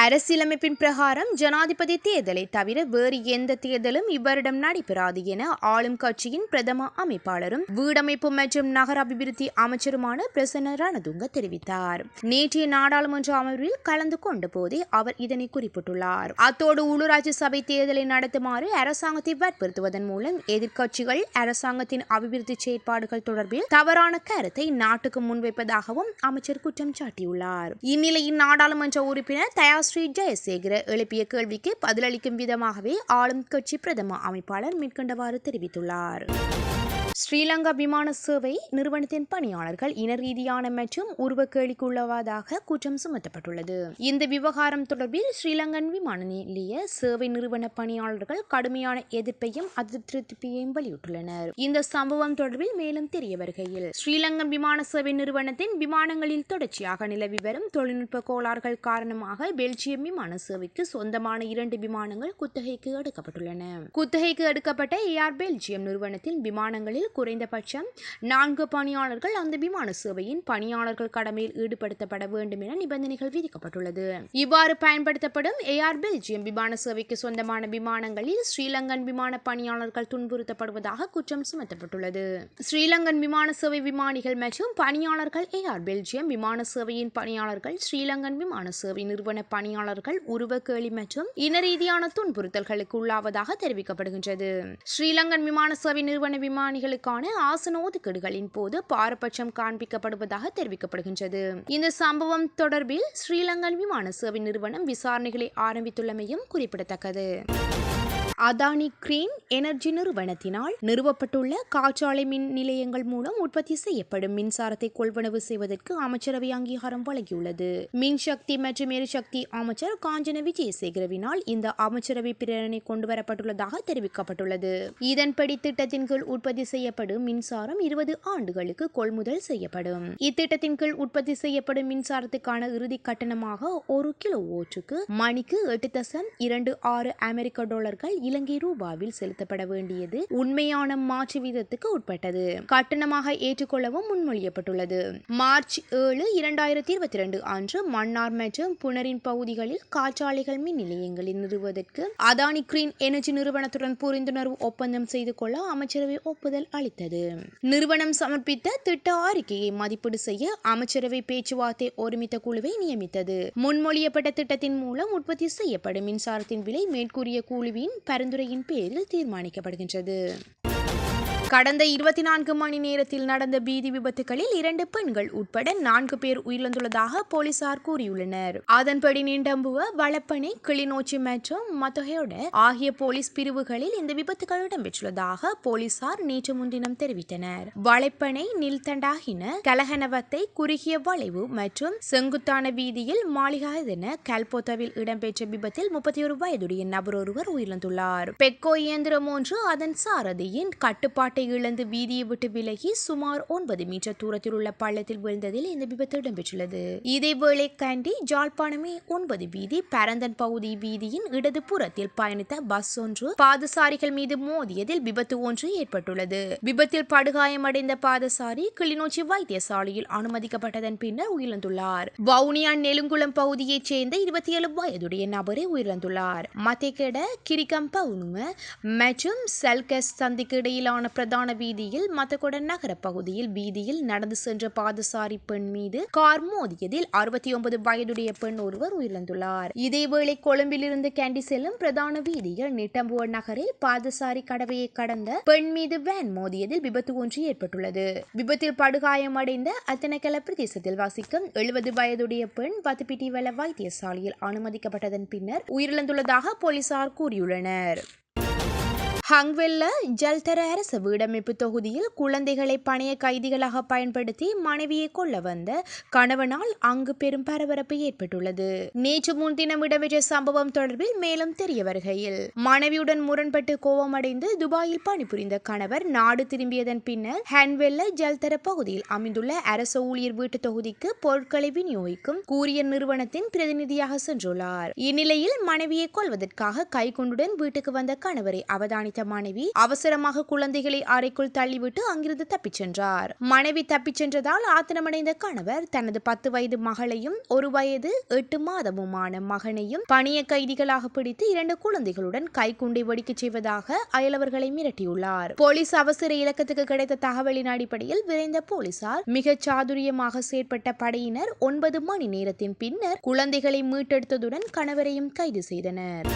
அரசியலமைப்பின் பிரகாரம் ஜனாதிபதி தேர்தலை தவிர வேறு எந்த தேர்தலும் இவ்வருடம் நடைபெறாது என ஆளும் கட்சியின் பிரதம அமைப்பாளரும் வீடமைப்பு மற்றும் நகர அபிவிருத்தி அமைச்சருமான பிரசன்ன ரணதுங்க தெரிவித்தார். நேற்றைய நாடாளுமன்ற அமர்வில் கலந்து கொண்ட போதே அவர் இதனை குறிப்பிட்டுள்ளார். அத்தோடு உள்ளூராட்சி சபை தேர்தலை நடத்துமாறு அரசாங்கத்தை வற்புறுத்துவதன் மூலம் எதிர்க்கட்சிகள் அரசாங்கத்தின் அபிவிருத்தி செயற்பாடுகள் தொடர்பில் தவறான கருத்தை நாட்டுக்கு முன்வைப்பதாகவும் அமைச்சர் குற்றம் சாட்டியுள்ளார். இந்நிலையில் நாடாளுமன்ற உறுப்பினர் ஸ்ரீ ஜெயசேகர எழுப்பிய கேள்விக்கு பதிலளிக்கும் விதமாகவே ஆளும் கட்சி பிரதம அமைப்பாளர் மேற்கண்டவாறு தெரிவித்துள்ளார். ஸ்ரீலங்கா விமான சேவை நிறுவனத்தின் பணியாளர்கள் இன ரீதியான மற்றும் உருவக்கேலிக்குள்ளவாதாக குற்றம் சுமத்தப்பட்டுள்ளது. இந்த விவகாரம் தொடர்பில் ஸ்ரீலங்கன் விமான நிலைய சேவை நிறுவன பணியாளர்கள் கடுமையான எதிர்ப்பையும் அதிருப்தியையும் வெளியிட்டுள்ளனர். இந்த சம்பவம் தொடர்பில் மேலும் தெரிய வருகையில் ஸ்ரீலங்கன் விமான சேவை நிறுவனத்தின் விமானங்களில் தொடர்ச்சியாக நிலவி வரும் தொழில்நுட்ப கோளாறுகள் காரணமாக பெல்ஜியம் விமான சேவைக்கு சொந்தமான 2 விமானங்கள் குத்தகைக்கு எடுக்கப்பட்டுள்ளன. குத்தகைக்கு எடுக்கப்பட்ட ஏர் பெல்ஜியம் நிறுவனத்தின் விமானங்களில் குறைந்தபட்சம் 4 பணியாளர்கள் அந்த விமான சேவையின் பணியாளர்கள் கடமையில் ஈடுபடுத்தப்பட வேண்டும் என நிபந்தனைகள் விதிக்கப்பட்டுள்ளது. இவ்வாறு பயன்படுத்தப்படும் ஏர் பெல்ஜியம் விமான சேவைக்கு சொந்தமான விமானங்களில் ஸ்ரீலங்கன் விமான பணியாளர்கள் துன்புறுத்தப்படுவதாக குற்றம் சுமத்தப்பட்டுள்ளது. ஸ்ரீலங்கன் விமான சேவை விமானிகள் மற்றும் பணியாளர்கள் ஏர் பெல்ஜியம் விமான சேவையின் பணியாளர்கள் ஸ்ரீலங்கன் விமான சேவை நிறுவன பணியாளர்கள் உருவக்கேலி மற்றும் இன ரீதியான துன்புறுத்தல்களுக்கு உள்ளாவதாக தெரிவிக்கப்படுகின்றது. ஸ்ரீலங்கன் விமான சேவை நிறுவன விமானிகளுக்கான ஆசன ஒதுக்கீடுகளின் போது பாரபட்சம் காண்பிக்கப்படுவதாக தெரிவிக்கப்படுகின்றது. இந்த சம்பவம் தொடர்பில் ஸ்ரீலங்கன் விமான சேவை நிறுவனம் விசாரணைகளை ஆரம்பித்துள்ளமையும் குறிப்பிடத்தக்கது. அதானி கிரீன் எனர்ஜி நிறுவனத்தினால் நிறுவப்பட்டுள்ள காற்றாலை மின் நிலையங்கள் மூலம் உற்பத்தி செய்யப்படும் மின்சாரத்தை கொள்வனவு செய்வதற்கு அமைச்சரவை அங்கீகாரம் வழங்கியுள்ளது. மின்சக்தி மற்றும் எரிசக்தி அமைச்சர் காஞ்சன விஜயசேகரவினால் இந்த அமைச்சரவை பிரேரணை கொண்டுவரப்பட்டுள்ளதாக தெரிவிக்கப்பட்டுள்ளது. இதன்படி திட்டத்தின் கீழ் உற்பத்தி செய்யப்படும் மின்சாரம் 20 ஆண்டுகளுக்கு கொள்முதல் செய்யப்படும். இத்திட்டத்தின் கீழ் உற்பத்தி செய்யப்படும் மின்சாரத்துக்கான இறுதி கட்டணமாக 1 கிலோவாட்டுக்கு மணிக்கு $8.26 அமெரிக்க இலங்கை ரூபாவில் செலுத்தப்பட வேண்டியது உண்மையான மாற்று வீதத்துக்கு உட்பட்டது. கட்டணமாக ஏற்றுக்கொள்ளவும் முன்மொழியப்பட்டுள்ளது. மார்ச் 7, 2022 அன்று மன்னார் மற்றும் புனரின் பகுதிகளில் காற்றாலைகள் மின் நிலையங்களை நிறுவுவதற்கு அதானி கிரீன் எனர்ஜி நிறுவனத்துடன் புரிந்துணர்வு ஒப்பந்தம் செய்து கொள்ள அமைச்சரவை ஒப்புதல் அளித்தது. நிறுவனம் சமர்ப்பித்த திட்ட அறிக்கையை மதிப்பீடு செய்ய அமைச்சரவை பேச்சுவார்த்தை ஒருமித்த குழுவை நியமித்தது. முன்மொழியப்பட்ட திட்டத்தின் மூலம் உற்பத்தி செய்யப்படும் மின்சாரத்தின் விலை மேற்கூறிய குழுவின் பரிந்துரையின் பேரில் தீர்மானிக்கப்படுகின்றது. கடந்த 24 மணி நேரத்தில் நடந்த பீதி விபத்துகளில் 2 பெண்கள் உட்பட 4 பேர் உயிரிழந்துள்ளதாக போலீசார் கூறியுள்ளனர். அதன்படி நீண்டம்புவ, வளப்பனை, கிளிநொச்சி மற்றும் மத்தொகையோட ஆகிய போலீஸ் பிரிவுகளில் இந்த விபத்துகள் இடம்பெற்றுள்ளதாக போலீசார் நேற்று முன்தினம் தெரிவித்தனர். வளப்பனை, நில்தண்டாகின, கலகனவத்தை, குறுகிய வளைவு மற்றும் செங்குத்தான வீதியில் மாளிகாதன கல்போத்தவில் இடம்பெற்ற விபத்தில் 31 வயதுடைய நபர் ஒருவர் உயிரிழந்துள்ளார். பெக்கோ இயந்திரம் ஒன்று அதன் சாரதியின் கட்டுப்பாட்டு இழந்து வீதியை விட்டு விலகி சுமார் 9 மீட்டர் தூரத்தில் உள்ள பள்ளத்தில் விழுந்ததில் இந்த விபத்து இடம்பெற்றுள்ளது. இதேவேளை கண்டி ஜாழ்ப்பாணமே 9 வீதி பரந்தன் பகுதி வீதியின் இடது புறத்தில் பயணித்த பஸ் ஒன்று பாதசாரிகள் மீது மோதியதில் விபத்து ஒன்று ஏற்பட்டுள்ளது. விபத்தில் படுகாயமடைந்த பாதசாரி கிளிநொச்சி வைத்தியசாலையில் அனுமதிக்கப்பட்டதன் பின்னர் உயிரிழந்துள்ளார். வவுனியா நெலுங்குளம் பகுதியைச் சேர்ந்த 27 வயதுடைய நபரை உயிரிழந்துள்ளார். மத்தேகட கிரிக்கம் பவுனும மற்றும் செல்கஸ் சந்திக்கு இடையிலான பிரதான வீதியில் மத்தகொட நகர பகுதியில் வீதியில் நடந்து சென்ற பாதசாரி பெண் மீது கார் மோதியதில் 69 வயதுடைய பெண் ஒருவர் உயிரிழந்துள்ளார். இதேவேளை கொழும்பிலிருந்து கேண்டி செல்லும் பிரதான வீதியில் நிட்டம்புவ நகரில் பாதசாரி கடவையை கடந்த பெண் மீது வேன் மோதியதில் விபத்து ஒன்று ஏற்பட்டுள்ளது. விபத்தில் படுகாயமடைந்த அத்தனக்கல பிரதேசத்தில் வசிக்கும் 70 வயதுடைய பெண் வத்துப்பிட்டிவல வைத்தியசாலையில் அனுமதிக்கப்பட்டதன் பின்னர் உயிரிழந்துள்ளதாக போலீசார் கூறியுள்ளனர். ஹங்வெல்ல ஜல்தர அரச வீடமைப்பு தொகுதியில் குழந்தைகளை பணைய கைதிகளாக பயன்படுத்தி மனைவியை கொல்ல வந்த கணவனால் அங்கு பெரும் பரபரப்பு ஏற்பட்டுள்ளது. நேற்று முன்தினம் இடம்பெற்ற சம்பவம் தொடர்பில் மேலும் தெரிய வருகையில் மனைவியுடன் முரண்பட்டு கோபமடைந்து துபாயில் பணிபுரிந்த கணவர் நாடு திரும்பியதன் பின்னர் ஹங்வெல்ல ஜல்தர பகுதியில் அமைந்துள்ள அரச ஊழியர் வீட்டு தொகுதிக்கு பொருட்களை விநியோகிக்கும் கூரியர் நிறுவனத்தின் பிரதிநிதியாக சென்றுள்ளார். இந்நிலையில் மனைவியை கொல்வதற்காக கைக்குண்டுடன் வீட்டுக்கு வந்த கணவரை அவதானித்த கவனித்த மனைவி அவசரமாக குழந்தைகளை அறைக்குள் தள்ளிவிட்டு அங்கிருந்து தப்பிச் சென்றார். மனைவி தப்பிச் சென்றதால் ஆத்திரமடைந்த கணவர் தனது 10 வயது மகளையும் 1 வயது 8 மாதமுமான மகனையும் பணிய கைதிகளாக பிடித்து 2 குழந்தைகளுடன் கைக்குண்டை வெடிக்கச் செய்வதாக அயலவர்களை மிரட்டியுள்ளார். போலீஸ் அவசர இலக்கத்துக்கு கிடைத்த தகவலின் அடிப்படையில் விரைந்த போலீசார் மிகச் சாதுரியமாக செயற்பட்ட படையினர் 9 மணி நேரத்தின் பின்னர் குழந்தைகளை மீட்டெடுத்ததுடன் கணவரையும் கைது செய்தனர்.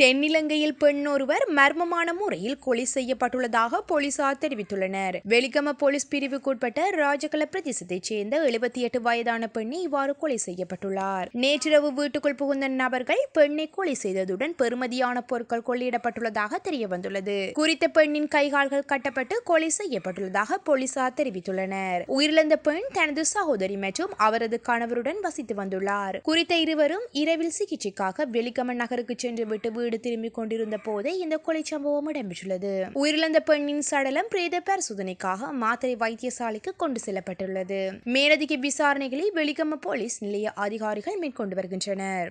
தென்னிலங்கையில் பெண் ஒருவர் மர்மமான முறையில் கொலை செய்யப்பட்டுள்ளதாக போலீசார் தெரிவித்துள்ளனர். வெலிகம போலீஸ் பிரிவுக்குட்பட்ட ராஜகல பிரதேசத்தைச் சேர்ந்த 78 வயதான பெண்ணை இவ்வாறு கொலை செய்யப்பட்டுள்ளார். நேற்றிரவு வீட்டுக்குள் புகுந்த நபர்கள் பெண்ணை கொலை செய்ததுடன் பெறுமதியான பொருட்கள் கொள்ளையிடப்பட்டுள்ளதாக தெரியவந்துள்ளது. குறித்த பெண்ணின் கைகால்கள் கட்டப்பட்டு கொலை செய்யப்பட்டுள்ளதாக போலீசார் தெரிவித்துள்ளனர். உயிரிழந்த பெண் தனது சகோதரி மற்றும் அவரது கணவருடன் வசித்து வந்துள்ளார். குறித்த இருவரும் இரவில் சிகிச்சைக்காக வெலிகம நகருக்கு சென்று விட்டு வீடு திரும்பிக் கொண்டிருந்த போதே இந்த கொலை சம்பவம் இடம்பெற்றுள்ளது. உயிரிழந்த பெண்ணின் சடலம் பிரேத பரிசோதனைக்காக மாத்தறை வைத்தியசாலைக்கு கொண்டு செல்லப்பட்டுள்ளது. மேலதிக விசாரணைகளை வெலிகம போலீஸ் நிலைய அதிகாரிகள் மேற்கொண்டு வருகின்றனர்.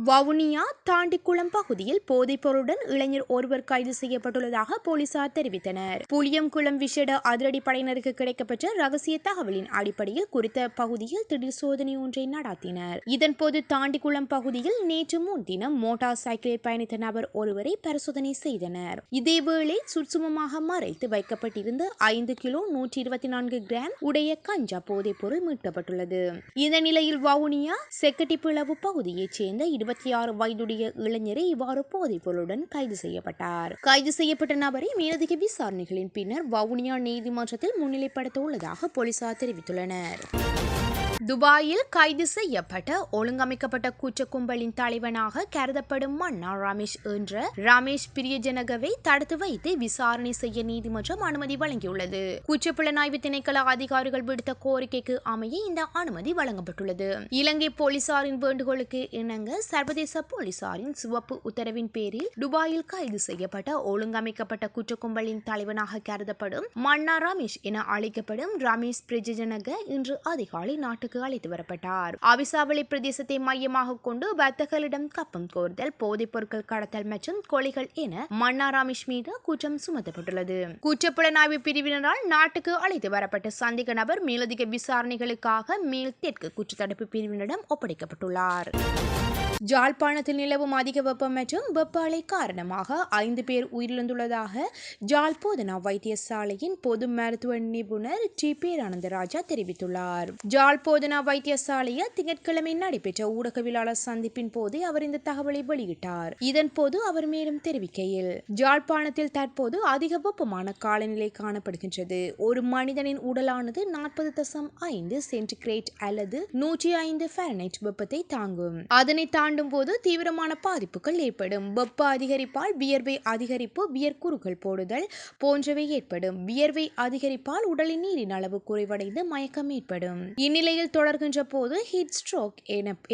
வவுனியா தாண்டிக்குளம் பகுதியில் போதைப் பொருளுடன் இளைஞர் ஒருவர் கைது செய்யப்பட்டுள்ளதாக போலீசார் தெரிவித்தனர். புளியங்குளம் விசேட அதிரடி படையினருக்கு கிடைக்கப்பெற்ற ரகசிய தகவலின் அடிப்படையில் குறித்த பகுதியில் திடீர் சோதனை ஒன்றை நடத்தினர். இதன்போது தாண்டிக்குளம் பகுதியில் நேற்று முன்தினம் மோட்டார் சைக்கிளில் பயணித்த நபர் ஒருவரை பரிசோதனை செய்தனர். இதேவேளை சுட்சுமமாக மறைத்து வைக்கப்பட்டிருந்த 5 கிலோ 124 கிராம் உடைய கஞ்சா போதைப் பொருள் மீட்கப்பட்டுள்ளது. இந்த நிலையில் வவுனியா செக்கட்டிப்பிளவு பகுதியைச் சேர்ந்த 26 வயதுடைய இளைஞரை இவ்வாறு போதைப் பொருளுடன் கைது செய்யப்பட்டார். கைது செய்யப்பட்ட நபரை மேலதிக விசாரணைகளின் பின்னர் வவுனியா நீதிமன்றத்தில் முன்னிலைப்படுத்த உள்ளதாக போலீசார் தெரிவித்துள்ளனர். துபாயில் கைது செய்யப்பட்ட ஒழுங்கமைக்கப்பட்ட குற்ற கும்பலின் தலைவனாக கருதப்படும் மன்னா ரமேஷ் என்ற ரமேஷ் பிரியஜனகவை தடுத்து வைத்து விசாரணை செய்ய நீதிமன்றம் அனுமதி வழங்கியுள்ளது. குற்றப்புலனாய்வு திணைக்கள அதிகாரிகள் விடுத்த கோரிக்கைக்கு அமைய இந்த அனுமதி வழங்கப்பட்டுள்ளது. இலங்கை போலீசாரின் வேண்டுகோளுக்கு இணங்க சர்வதேச போலீசாரின் சிவப்பு உத்தரவின் பேரில் துபாயில் கைது செய்யப்பட்ட ஒழுங்கமைக்கப்பட்ட குற்ற கும்பலின் தலைவனாக கருதப்படும் மன்னா ரமேஷ் என அழைக்கப்படும் ரமேஷ் பிரியஜனக இன்று அதிகாலை நாட்டுக்கு அழைத்து வரப்பட்டார். அவிசாவளி பிரதேசத்தை மையமாக கொண்டு வர்த்தகர்களிடம் கப்பம் கோருதல், போதைப் பொருட்கள் கடத்தல் மற்றும் கொலைகள் என மன்னா ரமேஷ் மீது குற்றம் சுமத்தப்பட்டுள்ளது. குற்றப்புலனாய்வு பிரிவினரால் நாட்டுக்கு அழைத்து வரப்பட்ட சந்தேக நபர் மேலதிக விசாரணைகளுக்காக மேல் தெற்கு குற்றத்தடுப்பு பிரிவினரிடம் ஒப்படைக்கப்பட்டுள்ளார். ஜாழ்ப்பாணத்தில் நிலவும் அதிக வெப்பம் மற்றும் வெப்ப அலை காரணமாக 5 பேர் உயிரிழந்துள்ளதாக ஜாழ் போதனா வைத்தியசாலையின் பொது மருத்துவ நிபுணர் டி பேரானந்தராஜா தெரிவித்துள்ளார். ஜாழ் போதனா வைத்தியசாலையில் திங்கட்கிழமை நடைபெற்ற ஊடகவியலாளர் சந்திப்பின் போது அவர் இந்த தகவலை வெளியிட்டார். இதன்போது அவர் மேலும் தெரிவிக்கையில், ஜாழ்ப்பாணத்தில் தற்போது அதிக வெப்பமான காலநிலை காணப்படுகின்றது. ஒரு மனிதனின் உடலானது 40.5 சென்டிகிரேட் அல்லது 105 ஃபாரன்ஹைட் வெப்பத்தை தாங்கும். அதனை தாண்டும் போது தீவிரமான பாதிப்புகள் ஏற்படும். வெப்ப அதிகரிப்பால் வியர்வை அதிகரிப்பு, வியர்க்குறுகள் போடுதல் போன்றவை ஏற்படும். வியர்வை அதிகரிப்பால் உடலின் நீரின் அளவு குறைவடைந்து மயக்கம் ஏற்படும். இந்நிலையில் தொடர்கின்ற போது ஹீட் ஸ்ட்ரோக்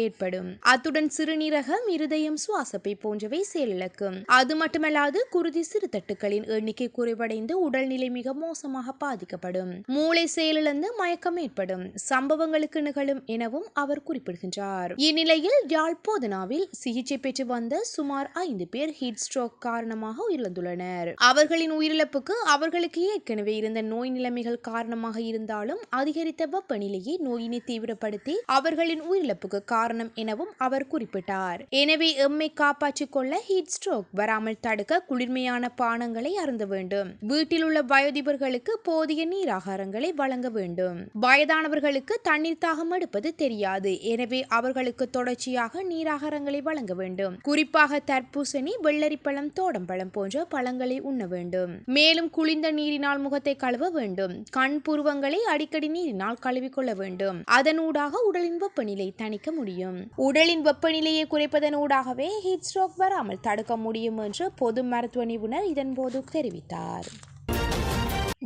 ஏற்படும். அத்துடன் சிறுநீரகம், இருதயம், சுவாசப்பை போன்றவை செயலிழக்கும். அது மட்டுமல்லாது குருதி சிறுதட்டுகளின் எண்ணிக்கை குறைவடைந்து உடல்நிலை மிக மோசமாக பாதிக்கப்படும். மூளை செயலிழந்து மயக்கம் ஏற்படும் சம்பவங்களுக்கு நிகழும் எனவும் அவர் குறிப்பிடுகின்றார். இந்நிலையில் யாழ் போதனாவில் சிகிச்சை பெற்று வந்த சுமார் 5 பேர் ஹீட் ஸ்ட்ரோக் காரணமாக உயிரிழந்துள்ளனர். அவர்களின் உயிரிழப்புக்கு அவர்களுக்கு ஏற்கனவே இருந்த நோய் நிலைமைகள் காரணமாக இருந்தாலும் அதிகரித்த வெப்பநிலையை நோயினை தீவிரப்படுத்தி அவர்களின் உயிரிழப்புக்கு காரணம் எனவும் அவர் குறிப்பிட்டார். எனவே எம்மை காப்பாற்றிக் கொள்ள ஹீட் ஸ்ட்ரோக் வராமல் தடுக்க குளிர்மையான பானங்களை அருந்த வேண்டும். வீட்டில் உள்ள வயோதிபர்களுக்கு போதிய நீராகாரங்களை வழங்க வேண்டும். வயதானவர்களுக்கு தண்ணீர் தாகம் எடுப்பது தெரியாது. எனவே அவர்களுக்கு தொடர்ச்சியாக நீராகாரங்களை வழங்க வேண்டும். குறிப்பாக தர்பூசணி, வெள்ளரிப்பழம், தோடம்பழம் போன்ற பழங்களை உண்ண வேண்டும். மேலும் குளிர்ந்த நீரினால் முகத்தை கழுவ வேண்டும். கண் புருவங்களை அடிக்கடி நீரினால் கழுவிக்கொள்ள வேண்டும். அதனூடாக உடலின் வெப்பநிலை தணிக்க முடியும். உடலின் வெப்பநிலையை குறைப்பதனூடாகவே ஹீட் ஸ்ட்ரோக் வராமல் தடுக்க முடியும் என்று பொது மருத்துவ நிபுணர் இதன்போது தெரிவித்தார்.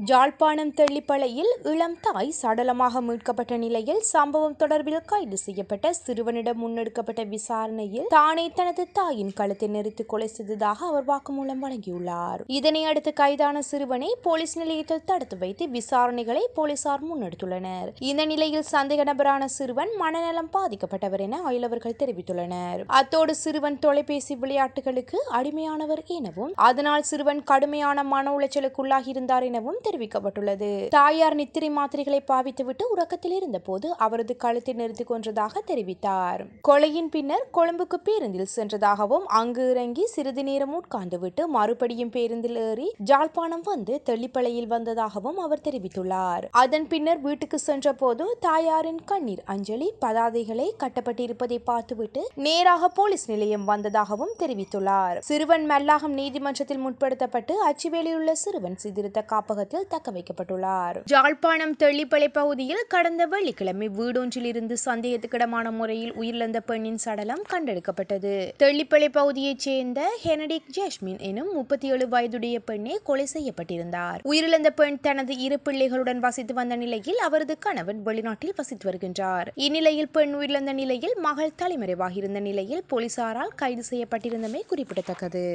யாழ்ப்பாணம் தெள்ளிப்பளையில் இளம் தாய் சடலமாக மீட்கப்பட்ட நிலையில் சம்பவம் தொடர்பில் கைது செய்யப்பட்ட சிறுவனிடம் முன்னெடுக்கப்பட்ட விசாரணையில் தானே தனது தாயின் கழுத்தை நெரித்து கொலை செய்ததாக அவர் வாக்குமூலம் வழங்கியுள்ளார். இதனை அடுத்து கைதான சிறுவனை போலீஸ் நிலையத்தில் தடுத்து வைத்து விசாரணைகளை போலீசார் முன்னெடுத்துள்ளனர். இந்த நிலையில் சந்தேக நபரான சிறுவன் மனநலம் பாதிக்கப்பட்டவர் என அயலவர்கள் தெரிவித்துள்ளனர். அத்தோடு சிறுவன் தொலைபேசி விளையாட்டுகளுக்கு அடிமையானவர் எனவும் அதனால் சிறுவன் கடுமையான மன உளைச்சலுக்குள்ளாகி இருந்தார் எனவும் தெரிவிக்கப்பட்டுள்ளது. தாயார் நித்திரை மாத்திரைகளை பாவித்துவிட்டு உறக்கத்தில் இருந்த போது அவரது கழுத்தை நெரித்து கொன்றதாக தெரிவித்தார். கொலையின் பின்னர் கொழும்புக்கு பேருந்தில் சென்றதாகவும் அங்கு இறங்கி சிறிது நேரம் உட்கார்ந்துவிட்டு மறுபடியும் பேருந்தில் ஏறி யாழ்ப்பாணம் வந்து தெள்ளிப்பளையில் வந்ததாகவும் அவர் தெரிவித்துள்ளார். அதன் பின்னர் வீட்டுக்கு சென்ற போது தாயாரின் கண்ணீர் அஞ்சலி பதாதைகளை கட்டப்பட்டிருப்பதை பார்த்துவிட்டு நேராக போலீஸ் நிலையம் வந்ததாகவும் தெரிவித்துள்ளார். சிறுவன் மல்லாகம் நீதிமன்றத்தில் முற்படுத்தப்பட்டு அச்சுவேலியில் உள்ள சிறுவன் சீர்திருத்த காப்பகத்தில் தக்க வைக்கப்பட்டுள்ளார். யாழ்ப்பாணம் தெள்ளிப்பளை பகுதியில் கடந்த வெள்ளிக்கிழமை வீடொன்றில் இருந்து சந்தேகத்துக்கிடமான முறையில் உயிரிழந்த பெண்ணின் சடலம் கண்டெடுக்கப்பட்டது. தெள்ளிப்பளை பகுதியைச் சேர்ந்த ஹெனடிக் ஜாஸ்மின் எனும் 37 வயதுடைய பெண்ணே கொலை செய்யப்பட்டிருந்தார். உயிரிழந்த பெண் தனது 2 பிள்ளைகளுடன் வசித்து வந்த நிலையில் அவரது கணவன் வெளிநாட்டில் வசித்து வருகின்றார். இந்நிலையில் பெண் உயிரிழந்த நிலையில் மகள் தலைமறைவாகியிருந்த நிலையில் போலீசாரால் கைது செய்யப்பட்டிருந்தமை குறிப்பிடத்தக்கது.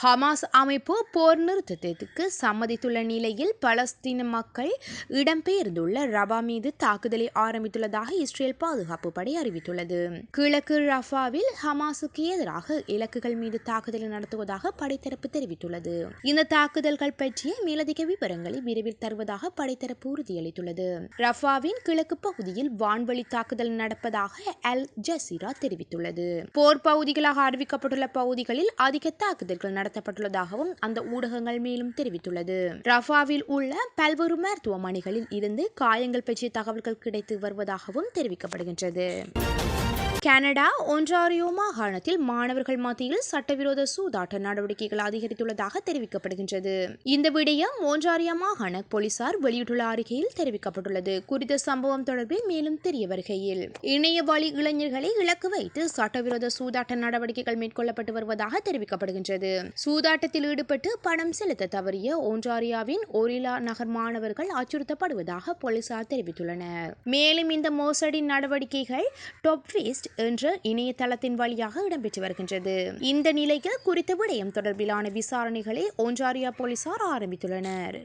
ஹமாஸ் அமைப்பு போர் நிறுத்தத்திற்கு சம்மதித்துள்ள நிலையில் பலஸ்தீன மக்கள் இடம்பெயர்ந்துள்ள ரபா மீது தாக்குதலை ஆரம்பித்துள்ளதாக இஸ்ரேல் பாதுகாப்பு படை அறிவித்துள்ளது. கிழக்கு ரஃபாவில் ஹமாஸுக்கு எதிராக இலக்குகள் மீது தாக்குதலை நடத்துவதாக படைத்தரப்பு தெரிவித்துள்ளது. இந்த தாக்குதல்கள் பற்றிய மேலதிக விவரங்களை விரைவில் தருவதாக படைத்தரப்பு உறுதியளித்துள்ளது. ரஃபாவின் கிழக்கு பகுதியில் வான்வழி தாக்குதல் நடப்பதாக அல் ஜசீரா தெரிவித்துள்ளது. போர் பகுதிகளாக அறிவிக்கப்பட்டுள்ள பகுதிகளில் அதிக தாக்குதல்கள் நடத்தப்பட்டுள்ளதாகவும் அந்த ஊடகங்கள் மேலும் தெரிவித்துள்ளது. ரஃபாவில் உள்ள பல்வேறு மருத்துவமனைகளில் இருந்து காயங்கள் பற்றிய தகவல்கள் கிடைத்து வருவதாகவும் தெரிவிக்கப்படுகின்றது. கனடா ஒன்ராரியோ மாகாணத்தில் மாணவர்கள் மத்தியில் சட்டவிரோத சூதாட்ட நடவடிக்கைகள் அதிகரித்துள்ளதாக தெரிவிக்கப்படுகின்றது. இந்த விடயம் ஒன்ராரியோ மாகாண போலீசார் வெளியிட்டுள்ள அறிக்கையில் தெரிவிக்கப்பட்டுள்ளது. குறித்த சம்பவம் தொடர்பில் மேலும் தெரிய வருகையில் இணைய வழி இளைஞர்களை இலக்கு வைத்து சட்டவிரோத சூதாட்ட நடவடிக்கைகள் மேற்கொள்ளப்பட்டு வருவதாக தெரிவிக்கப்படுகின்றது. சூதாட்டத்தில் ஈடுபட்டு பணம் செலுத்த தவறிய ஒன்ராரியாவின் ஒரிலா நகர் மாணவர்கள் அச்சுறுத்தப்படுவதாக போலீசார் தெரிவித்துள்ளனர். மேலும் இந்த மோசடி நடவடிக்கைகள் டாப்ஃபீஸ்ட் என்ற இணையதளத்தின் வழியாக இடம்பெற்று வருகின்றது. இந்த நிலையில் குறித்த விடயம் தொடர்பிலான விசாரணைகளை ஒன்ராரியோ போலீசார் ஆரம்பித்துள்ளனர்.